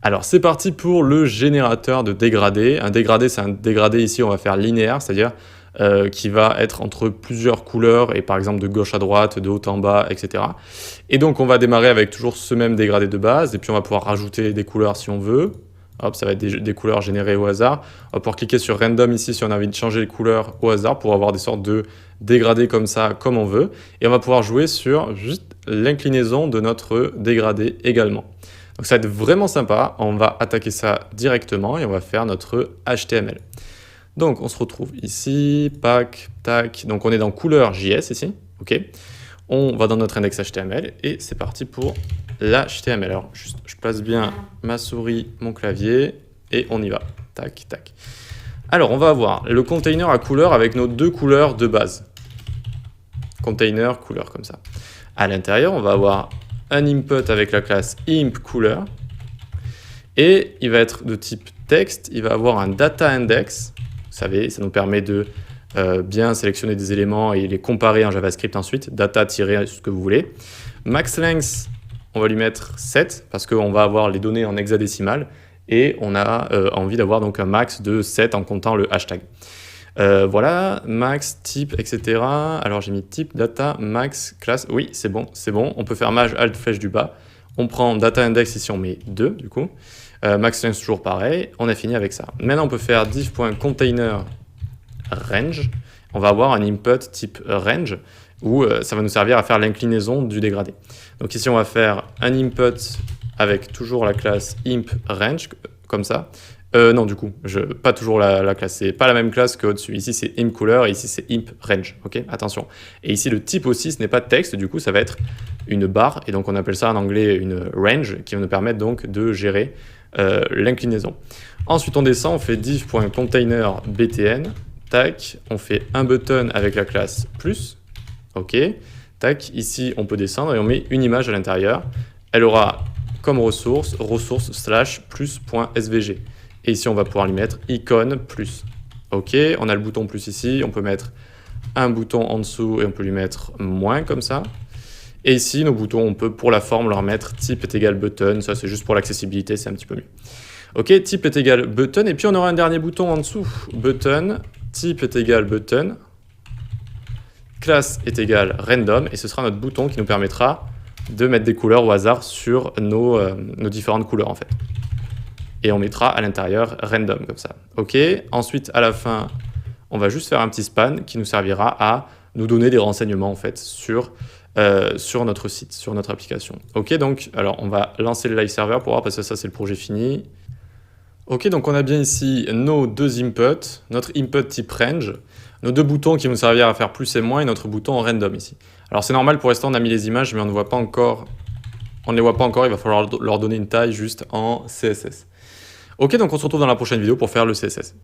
Alors c'est parti pour le générateur de dégradé. Un dégradé, c'est un dégradé ici, on va faire linéaire, c'est-à-dire qui va être entre plusieurs couleurs et par exemple de gauche à droite, de haut en bas, etc. Et donc on va démarrer avec toujours ce même dégradé de base et puis on va pouvoir rajouter des couleurs si on veut. Hop, ça va être des couleurs générées au hasard. On va pouvoir cliquer sur Random ici si on a envie de changer les couleurs au hasard pour avoir des sortes de dégradés comme ça, comme on veut. Et on va pouvoir jouer sur juste l'inclinaison de notre dégradé également. Donc ça va être vraiment sympa. On va attaquer ça directement et on va faire notre HTML. Donc on se retrouve ici, pack, tac. Donc on est dans couleur JS ici, ok. On va dans notre index HTML et c'est parti pour l'HTML. Alors, juste, je place bien ma souris, mon clavier et on y va. Tac, tac. Alors, on va avoir le container à couleur avec nos deux couleurs de base. Container, couleur, comme ça. À l'intérieur, on va avoir un input avec la classe imp_color et il va être de type texte. Il va avoir un data index. Vous savez, ça nous permet de bien sélectionner des éléments et les comparer en JavaScript ensuite, data-ce que vous voulez. Max length, on va lui mettre 7 parce qu'on va avoir les données en hexadécimal et on a envie d'avoir donc un max de 7 en comptant le hashtag. Voilà, max, type, etc. Alors j'ai mis type, data, max, classe. Oui, c'est bon, c'est bon. On peut faire maj, alt, flèche du bas. On prend data index ici, on met 2 du coup. Max length toujours pareil. On a fini avec ça. Maintenant on peut faire div.container range, on va avoir un input type range où ça va nous servir à faire l'inclinaison du dégradé. Donc ici on va faire un input avec toujours la classe imp range comme ça. Non du coup, pas toujours la classe, c'est pas la même classe qu'au-dessus. Ici c'est imp_color et ici c'est imp range, ok, attention. Et ici le type aussi, ce n'est pas texte, du coup ça va être une barre et donc on appelle ça en anglais une range qui va nous permettre donc de gérer l'inclinaison. Ensuite on descend, on fait div.containerbtn. Tac, on fait un button avec la classe plus, ok, tac, ici on peut descendre et on met une image à l'intérieur. Elle aura comme ressource /plus.svg. Et ici on va pouvoir lui mettre icône plus. Ok, on a le bouton plus ici, on peut mettre un bouton en dessous et on peut lui mettre moins comme ça. Et ici nos boutons, on peut pour la forme leur mettre type est égal button, ça c'est juste pour l'accessibilité, c'est un petit peu mieux. Ok, type est égal button et puis on aura un dernier bouton en dessous, button. Type est égal button, classe est égal random, et ce sera notre bouton qui nous permettra de mettre des couleurs au hasard sur nos différentes couleurs en fait. Et on mettra à l'intérieur random comme ça. Ok, ensuite à la fin, on va juste faire un petit span qui nous servira à nous donner des renseignements en fait sur notre site, sur notre application. Ok, donc alors on va lancer le live server pour voir parce que ça c'est le projet fini. Ok, donc on a bien ici nos deux inputs, notre input type range, nos deux boutons qui vont nous servir à faire plus et moins et notre bouton random ici. Alors c'est normal, pour l'instant on a mis les images mais on ne voit pas encore, on ne les voit pas encore, il va falloir leur donner une taille juste en CSS. Ok, donc on se retrouve dans la prochaine vidéo pour faire le CSS.